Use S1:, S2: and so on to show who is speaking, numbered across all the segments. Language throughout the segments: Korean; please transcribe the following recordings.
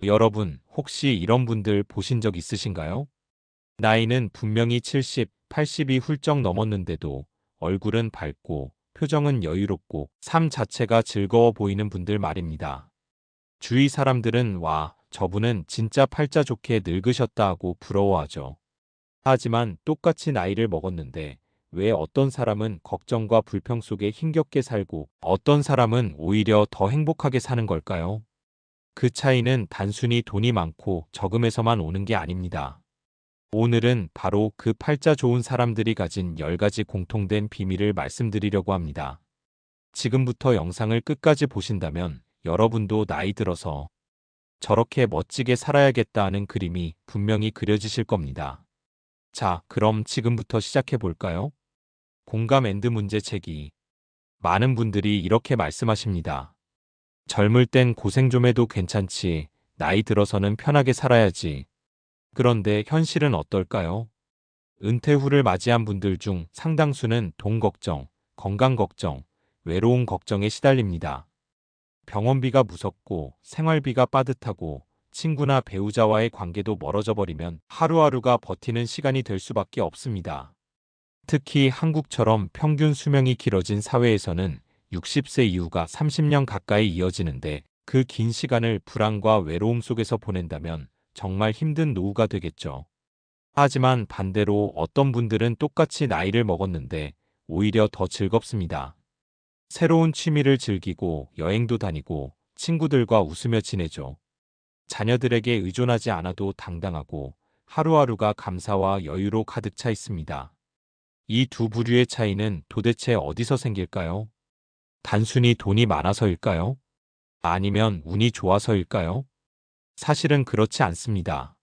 S1: 여러분, 혹시 이런 분들 보신 적 있으신가요? 나이는 분명히 70, 80이 훌쩍 넘었는데도 얼굴은 밝고 표정은 여유롭고 삶 자체가 즐거워 보이는 분들 말입니다. 주위 사람들은 와, 저분은 진짜 팔자 좋게 늙으셨다 하고 부러워하죠. 하지만 똑같이 나이를 먹었는데 왜 어떤 사람은 걱정과 불평 속에 힘겹게 살고 어떤 사람은 오히려 더 행복하게 사는 걸까요? 그 차이는 단순히 돈이 많고 적음에서만 오는 게 아닙니다. 오늘은 바로 그 팔자 좋은 사람들이 가진 10가지 공통된 비밀을 말씀드리려고 합니다. 지금부터 영상을 끝까지 보신다면 여러분도 나이 들어서 저렇게 멋지게 살아야겠다 하는 그림이 분명히 그려지실 겁니다. 자, 그럼 지금부터 시작해 볼까요? 공감 앤드 문제제기. 많은 분들이 이렇게 말씀하십니다. 젊을 땐 고생 좀 해도 괜찮지. 나이 들어서는 편하게 살아야지. 그런데 현실은 어떨까요? 은퇴 후를 맞이한 분들 중 상당수는 돈 걱정, 건강 걱정, 외로움 걱정에 시달립니다. 병원비가 무섭고 생활비가 빠듯하고 친구나 배우자와의 관계도 멀어져 버리면 하루하루가 버티는 시간이 될 수밖에 없습니다. 특히 한국처럼 평균 수명이 길어진 사회에서는 60세 이후가 30년 가까이 이어지는데 그 긴 시간을 불안과 외로움 속에서 보낸다면 정말 힘든 노후가 되겠죠. 하지만 반대로 어떤 분들은 똑같이 나이를 먹었는데 오히려 더 즐겁습니다. 새로운 취미를 즐기고 여행도 다니고 친구들과 웃으며 지내죠. 자녀들에게 의존하지 않아도 당당하고 하루하루가 감사와 여유로 가득 차 있습니다. 이 두 부류의 차이는 도대체 어디서 생길까요? 단순히 돈이 많아서일까요? 아니면 운이 좋아서일까요? 사실은 그렇지 않습니다.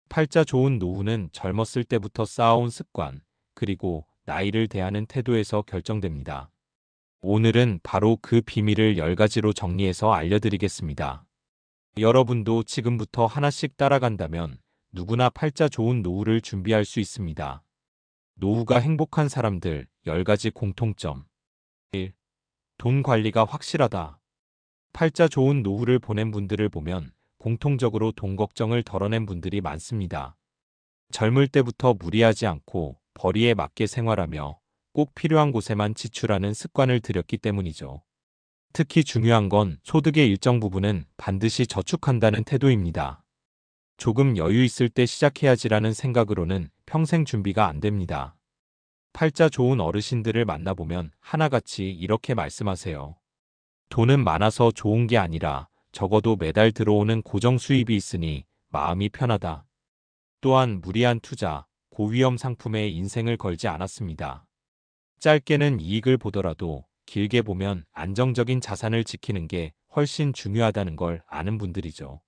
S1: 팔자 좋은 노후는 젊었을 때부터 쌓아온 습관, 그리고 나이를 대하는 태도에서 결정됩니다. 오늘은 바로 그 비밀을 10가지로 정리해서 알려드리겠습니다. 여러분도 지금부터 하나씩 따라간다면 누구나 팔자 좋은 노후를 준비할 수 있습니다. 노후가 행복한 사람들 10가지 공통점. 1. 돈 관리가 확실하다. 팔자 좋은 노후를 보낸 분들을 보면 공통적으로 돈 걱정을 덜어낸 분들이 많습니다. 젊을 때부터 무리하지 않고 벌이에 맞게 생활하며 꼭 필요한 곳에만 지출하는 습관을 들였기 때문이죠. 특히 중요한 건 소득의 일정 부분은 반드시 저축한다는 태도입니다. 조금 여유 있을 때 시작해야지라는 생각으로는 평생 준비가 안 됩니다. 팔자 좋은 어르신들을 만나보면 하나같이 이렇게 말씀하세요. 돈은 많아서 좋은 게 아니라 적어도 매달 들어오는 고정 수입이 있으니 마음이 편하다. 또한 무리한 투자, 고위험 상품에 인생을 걸지 않았습니다. 짧게는 이익을 보더라도 길게 보면 안정적인 자산을 지키는 게 훨씬 중요하다는 걸 아는 분들이죠.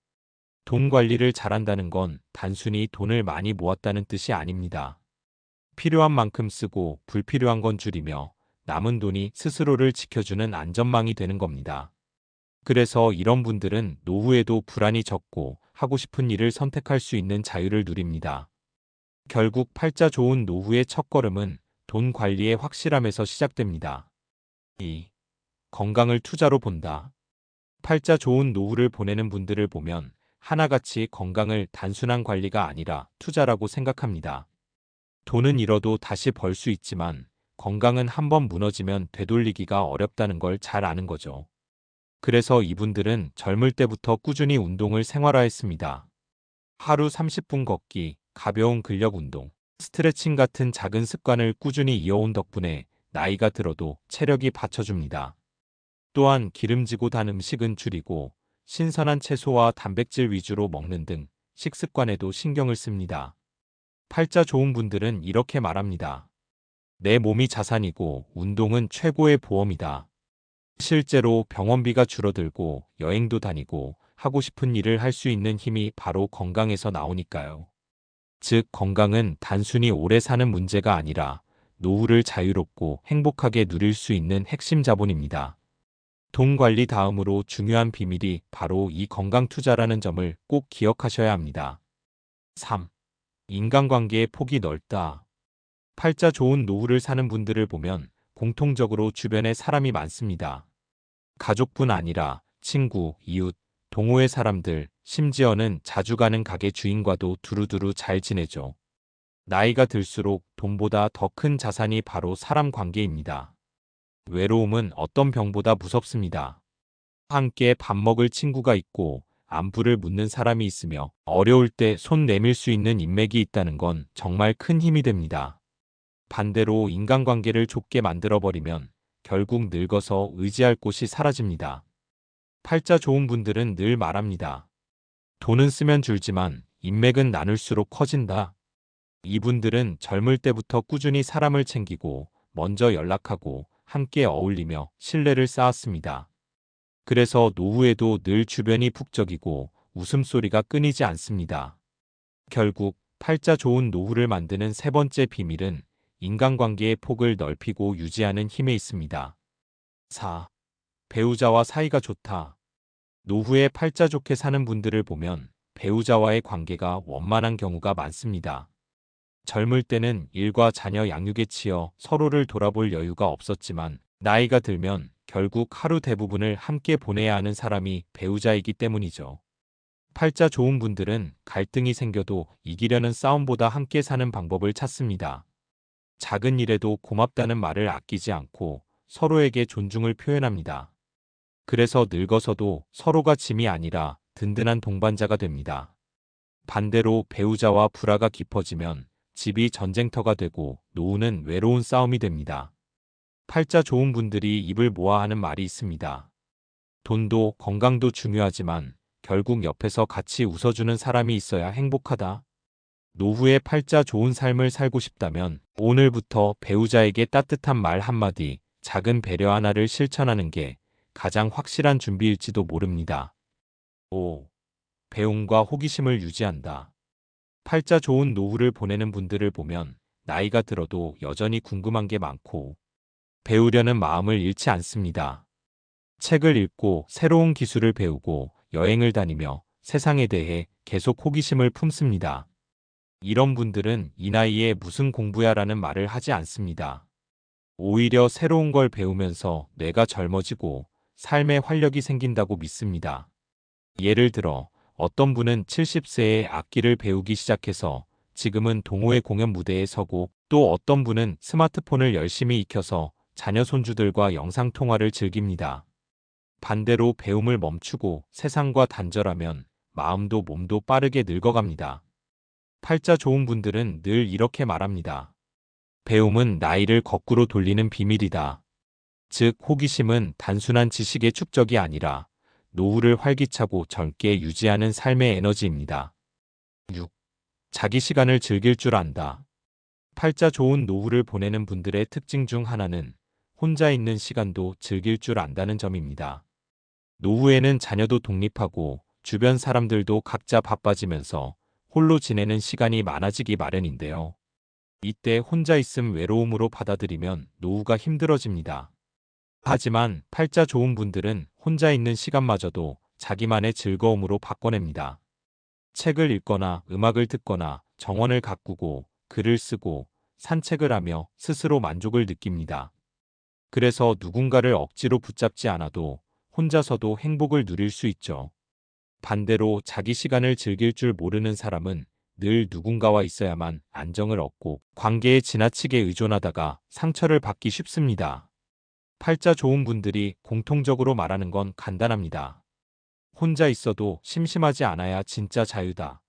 S1: 돈 관리를 잘한다는 건 단순히 돈을 많이 모았다는 뜻이 아닙니다. 필요한 만큼 쓰고 불필요한 건 줄이며 남은 돈이 스스로를 지켜주는 안전망이 되는 겁니다. 그래서 이런 분들은 노후에도 불안이 적고 하고 싶은 일을 선택할 수 있는 자유를 누립니다. 결국 팔자 좋은 노후의 첫걸음은 돈 관리의 확실함에서 시작됩니다. 2. 건강을 투자로 본다. 팔자 좋은 노후를 보내는 분들을 보면 하나같이 건강을 단순한 관리가 아니라 투자라고 생각합니다. 돈은 잃어도 다시 벌 수 있지만 건강은 한번 무너지면 되돌리기가 어렵다는 걸 잘 아는 거죠. 그래서 이분들은 젊을 때부터 꾸준히 운동을 생활화했습니다. 하루 30분 걷기, 가벼운 근력 운동, 스트레칭 같은 작은 습관을 꾸준히 이어온 덕분에 나이가 들어도 체력이 받쳐줍니다. 또한 기름지고 단 음식은 줄이고 신선한 채소와 단백질 위주로 먹는 등 식습관에도 신경을 씁니다. 팔자 좋은 분들은 이렇게 말합니다. 내 몸이 자산이고 운동은 최고의 보험이다. 실제로 병원비가 줄어들고 여행도 다니고 하고 싶은 일을 할 수 있는 힘이 바로 건강에서 나오니까요. 즉, 건강은 단순히 오래 사는 문제가 아니라 노후를 자유롭고 행복하게 누릴 수 있는 핵심 자본입니다. 돈 관리 다음으로 중요한 비밀이 바로 이 건강 투자라는 점을 꼭 기억하셔야 합니다. 3. 인간관계의 폭이 넓다. 팔자 좋은 노후를 사는 분들을 보면 공통적으로 주변에 사람이 많습니다. 가족뿐 아니라 친구, 이웃, 동호회 사람들, 심지어는 자주 가는 가게 주인과도 두루두루 잘 지내죠. 나이가 들수록 돈보다 더 큰 자산이 바로 사람 관계입니다. 외로움은 어떤 병보다 무섭습니다. 함께 밥 먹을 친구가 있고 안부를 묻는 사람이 있으며 어려울 때 손 내밀 수 있는 인맥이 있다는 건 정말 큰 힘이 됩니다. 반대로 인간관계를 좁게 만들어버리면 결국 늙어서 의지할 곳이 사라집니다. 팔자 좋은 분들은 늘 말합니다. 돈은 쓰면 줄지만 인맥은 나눌수록 커진다. 이분들은 젊을 때부터 꾸준히 사람을 챙기고 먼저 연락하고 함께 어울리며 신뢰를 쌓았습니다. 그래서 노후에도 늘 주변이 북적이고 웃음소리가 끊이지 않습니다. 결국 팔자 좋은 노후를 만드는 세 번째 비밀은 인간관계의 폭을 넓히고 유지하는 힘에 있습니다. 4. 배우자와 사이가 좋다. 노후에 팔자 좋게 사는 분들을 보면 배우자와의 관계가 원만한 경우가 많습니다. 젊을 때는 일과 자녀 양육에 치여 서로를 돌아볼 여유가 없었지만 나이가 들면 결국 하루 대부분을 함께 보내야 하는 사람이 배우자이기 때문이죠. 팔자 좋은 분들은 갈등이 생겨도 이기려는 싸움보다 함께 사는 방법을 찾습니다. 작은 일에도 고맙다는 말을 아끼지 않고 서로에게 존중을 표현합니다. 그래서 늙어서도 서로가 짐이 아니라 든든한 동반자가 됩니다. 반대로 배우자와 불화가 깊어지면 집이 전쟁터가 되고 노후는 외로운 싸움이 됩니다. 팔자 좋은 분들이 입을 모아 하는 말이 있습니다. 돈도 건강도 중요하지만 결국 옆에서 같이 웃어주는 사람이 있어야 행복하다. 노후에 팔자 좋은 삶을 살고 싶다면 오늘부터 배우자에게 따뜻한 말 한마디, 작은 배려 하나를 실천하는 게 가장 확실한 준비일지도 모릅니다. 5. 배움과 호기심을 유지한다. 팔자 좋은 노후를 보내는 분들을 보면 나이가 들어도 여전히 궁금한 게 많고 배우려는 마음을 잃지 않습니다. 책을 읽고 새로운 기술을 배우고 여행을 다니며 세상에 대해 계속 호기심을 품습니다. 이런 분들은 이 나이에 무슨 공부야라는 말을 하지 않습니다. 오히려 새로운 걸 배우면서 뇌가 젊어지고 삶의 활력이 생긴다고 믿습니다. 예를 들어 어떤 분은 70세에 악기를 배우기 시작해서 지금은 동호회 공연 무대에 서고 또 어떤 분은 스마트폰을 열심히 익혀서 자녀 손주들과 영상통화를 즐깁니다. 반대로 배움을 멈추고 세상과 단절하면 마음도 몸도 빠르게 늙어갑니다. 팔자 좋은 분들은 늘 이렇게 말합니다. 배움은 나이를 거꾸로 돌리는 비밀이다. 즉, 호기심은 단순한 지식의 축적이 아니라 노후를 활기차고 젊게 유지하는 삶의 에너지입니다. 6. 자기 시간을 즐길 줄 안다. 팔자 좋은 노후를 보내는 분들의 특징 중 하나는 혼자 있는 시간도 즐길 줄 안다는 점입니다. 노후에는 자녀도 독립하고 주변 사람들도 각자 바빠지면서 홀로 지내는 시간이 많아지기 마련인데요. 이때 혼자 있음 외로움으로 받아들이면 노후가 힘들어집니다. 하지만 팔자 좋은 분들은 혼자 있는 시간마저도 자기만의 즐거움으로 바꿔냅니다. 책을 읽거나 음악을 듣거나 정원을 가꾸고 글을 쓰고 산책을 하며 스스로 만족을 느낍니다. 그래서 누군가를 억지로 붙잡지 않아도 혼자서도 행복을 누릴 수 있죠. 반대로 자기 시간을 즐길 줄 모르는 사람은 늘 누군가와 있어야만 안정을 얻고 관계에 지나치게 의존하다가 상처를 받기 쉽습니다. 팔자 좋은 분들이 공통적으로 말하는 건 간단합니다. 혼자 있어도 심심하지 않아야 진짜 자유다.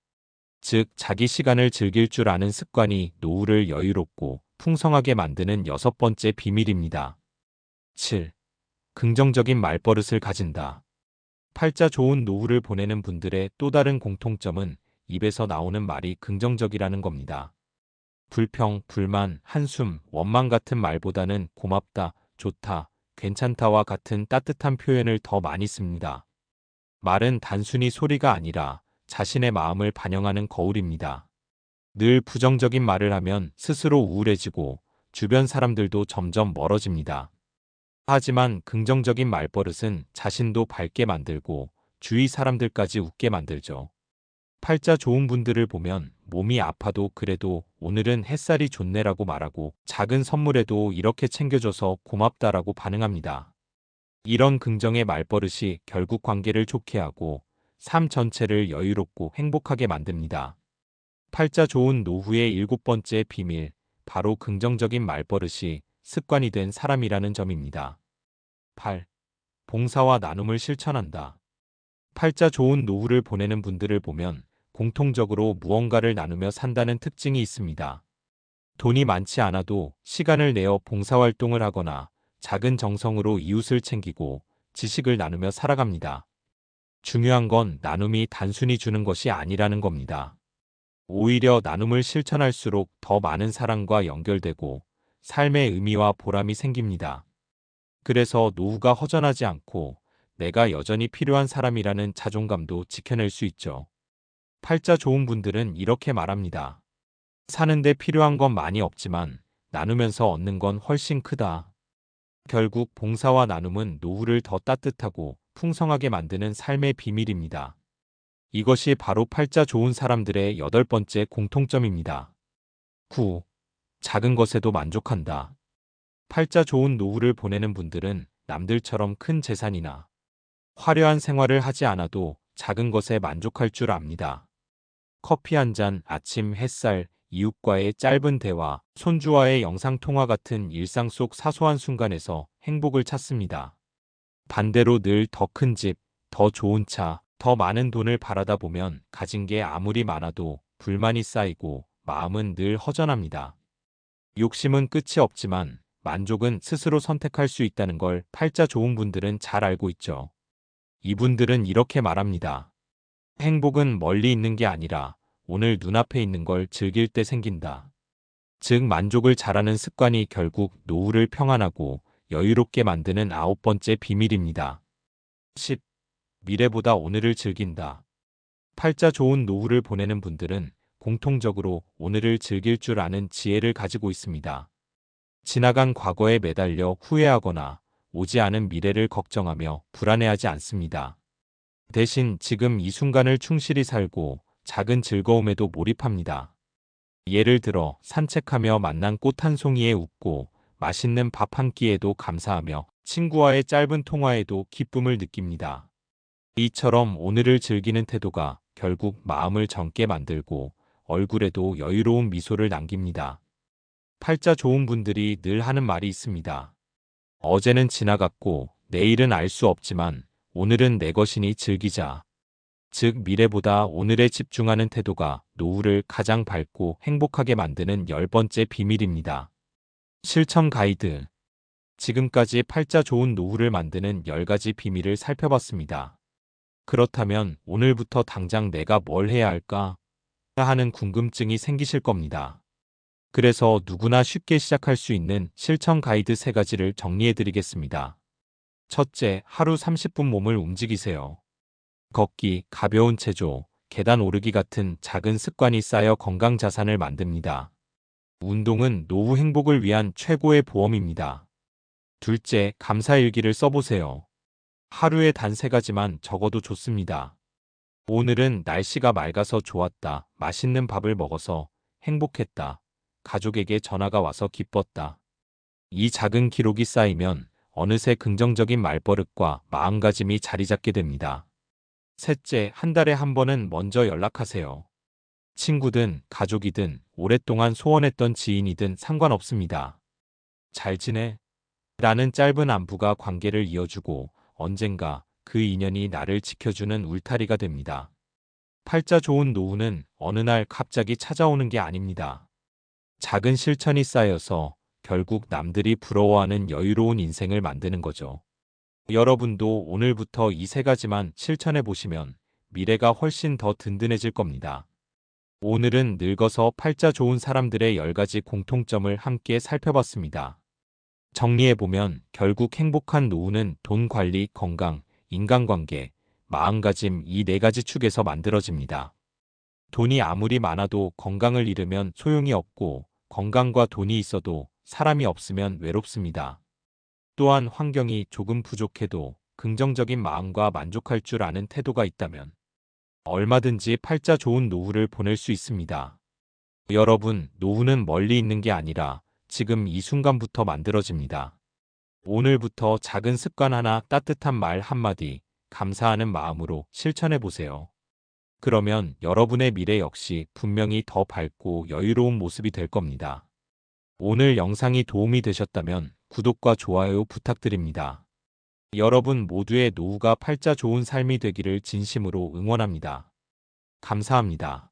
S1: 즉, 자기 시간을 즐길 줄 아는 습관이 노후를 여유롭고 풍성하게 만드는 여섯 번째 비밀입니다. 7. 긍정적인 말버릇을 가진다. 팔자 좋은 노후를 보내는 분들의 또 다른 공통점은 입에서 나오는 말이 긍정적이라는 겁니다. 불평, 불만, 한숨, 원망 같은 말보다는 고맙다, 좋다, 괜찮다와 같은 따뜻한 표현을 더 많이 씁니다. 말은 단순히 소리가 아니라 자신의 마음을 반영하는 거울입니다. 늘 부정적인 말을 하면 스스로 우울해지고 주변 사람들도 점점 멀어집니다. 하지만 긍정적인 말버릇은 자신도 밝게 만들고 주위 사람들까지 웃게 만들죠. 팔자 좋은 분들을 보면 몸이 아파도 그래도 오늘은 햇살이 좋네라고 말하고 작은 선물에도 이렇게 챙겨줘서 고맙다라고 반응합니다. 이런 긍정의 말버릇이 결국 관계를 좋게 하고 삶 전체를 여유롭고 행복하게 만듭니다. 팔자 좋은 노후의 7번째 비밀, 바로 긍정적인 말버릇이 습관이 된 사람이라는 점입니다. 8. 봉사와 나눔을 실천한다. 팔자 좋은 노후를 보내는 분들을 보면 공통적으로 무언가를 나누며 산다는 특징이 있습니다. 돈이 많지 않아도 시간을 내어 봉사활동을 하거나 작은 정성으로 이웃을 챙기고 지식을 나누며 살아갑니다. 중요한 건 나눔이 단순히 주는 것이 아니라는 겁니다. 오히려 나눔을 실천할수록 더 많은 사람과 연결되고 삶의 의미와 보람이 생깁니다. 그래서 노후가 허전하지 않고 내가 여전히 필요한 사람이라는 자존감도 지켜낼 수 있죠. 팔자 좋은 분들은 이렇게 말합니다. 사는데 필요한 건 많이 없지만 나누면서 얻는 건 훨씬 크다. 결국 봉사와 나눔은 노후를 더 따뜻하고 풍성하게 만드는 삶의 비밀입니다. 이것이 바로 팔자 좋은 사람들의 8번째 공통점입니다. 9. 작은 것에도 만족한다. 팔자 좋은 노후를 보내는 분들은 남들처럼 큰 재산이나 화려한 생활을 하지 않아도 작은 것에 만족할 줄 압니다. 커피 한 잔, 아침 햇살, 이웃과의 짧은 대화, 손주와의 영상통화 같은 일상 속 사소한 순간에서 행복을 찾습니다. 반대로 늘 더 큰 집, 더 좋은 차, 더 많은 돈을 바라다 보면 가진 게 아무리 많아도 불만이 쌓이고 마음은 늘 허전합니다. 욕심은 끝이 없지만 만족은 스스로 선택할 수 있다는 걸 팔자 좋은 분들은 잘 알고 있죠. 이분들은 이렇게 말합니다. 행복은 멀리 있는 게 아니라 오늘 눈앞에 있는 걸 즐길 때 생긴다. 즉 만족을 잘하는 습관이 결국 노후를 평안하고 여유롭게 만드는 9번째 비밀입니다. 10. 미래보다 오늘을 즐긴다. 팔자 좋은 노후를 보내는 분들은 공통적으로 오늘을 즐길 줄 아는 지혜를 가지고 있습니다. 지나간 과거에 매달려 후회하거나 오지 않은 미래를 걱정하며 불안해하지 않습니다. 대신 지금 이 순간을 충실히 살고 작은 즐거움에도 몰입합니다. 예를 들어 산책하며 만난 꽃 한 송이에 웃고 맛있는 밥 한 끼에도 감사하며 친구와의 짧은 통화에도 기쁨을 느낍니다. 이처럼 오늘을 즐기는 태도가 결국 마음을 젊게 만들고 얼굴에도 여유로운 미소를 남깁니다. 팔자 좋은 분들이 늘 하는 말이 있습니다. 어제는 지나갔고 내일은 알 수 없지만 오늘은 내 것이니 즐기자. 즉 미래보다 오늘에 집중하는 태도가 노후를 가장 밝고 행복하게 만드는 10번째 비밀입니다. 실천 가이드. 지금까지 팔자 좋은 노후를 만드는 10가지 비밀을 살펴봤습니다. 그렇다면 오늘부터 당장 내가 뭘 해야 할까 하는 궁금증이 생기실 겁니다. 그래서 누구나 쉽게 시작할 수 있는 실천 가이드 3가지를 정리해드리겠습니다. 첫째, 하루 30분 몸을 움직이세요. 걷기, 가벼운 체조, 계단 오르기 같은 작은 습관이 쌓여 건강 자산을 만듭니다. 운동은 노후 행복을 위한 최고의 보험입니다. 둘째, 감사일기를 써보세요. 하루에 단 3가지만 적어도 좋습니다. 오늘은 날씨가 맑아서 좋았다. 맛있는 밥을 먹어서 행복했다. 가족에게 전화가 와서 기뻤다. 이 작은 기록이 쌓이면 어느새 긍정적인 말버릇과 마음가짐이 자리 잡게 됩니다. 셋째, 한 달에 한 번은 먼저 연락하세요. 친구든 가족이든 오랫동안 소원했던 지인이든 상관없습니다. 잘 지내? 라는 짧은 안부가 관계를 이어주고 언젠가 그 인연이 나를 지켜주는 울타리가 됩니다. 팔자 좋은 노후는 어느 날 갑자기 찾아오는 게 아닙니다. 작은 실천이 쌓여서 결국 남들이 부러워하는 여유로운 인생을 만드는 거죠. 여러분도 오늘부터 이 3가지만 실천해 보시면 미래가 훨씬 더 든든해질 겁니다. 오늘은 늙어서 팔자 좋은 사람들의 10가지 공통점을 함께 살펴봤습니다. 정리해보면 결국 행복한 노후는 돈 관리, 건강, 인간관계, 마음가짐 이 4가지 축에서 만들어집니다. 돈이 아무리 많아도 건강을 잃으면 소용이 없고 건강과 돈이 있어도 사람이 없으면 외롭습니다. 또한 환경이 조금 부족해도 긍정적인 마음과 만족할 줄 아는 태도가 있다면 얼마든지 팔자 좋은 노후를 보낼 수 있습니다. 여러분, 노후는 멀리 있는 게 아니라 지금 이 순간부터 만들어집니다. 오늘부터 작은 습관 하나, 따뜻한 말 한마디, 감사하는 마음으로 실천해 보세요. 그러면 여러분의 미래 역시 분명히 더 밝고 여유로운 모습이 될 겁니다. 오늘 영상이 도움이 되셨다면 구독과 좋아요 부탁드립니다. 여러분 모두의 노후가 팔자 좋은 삶이 되기를 진심으로 응원합니다. 감사합니다.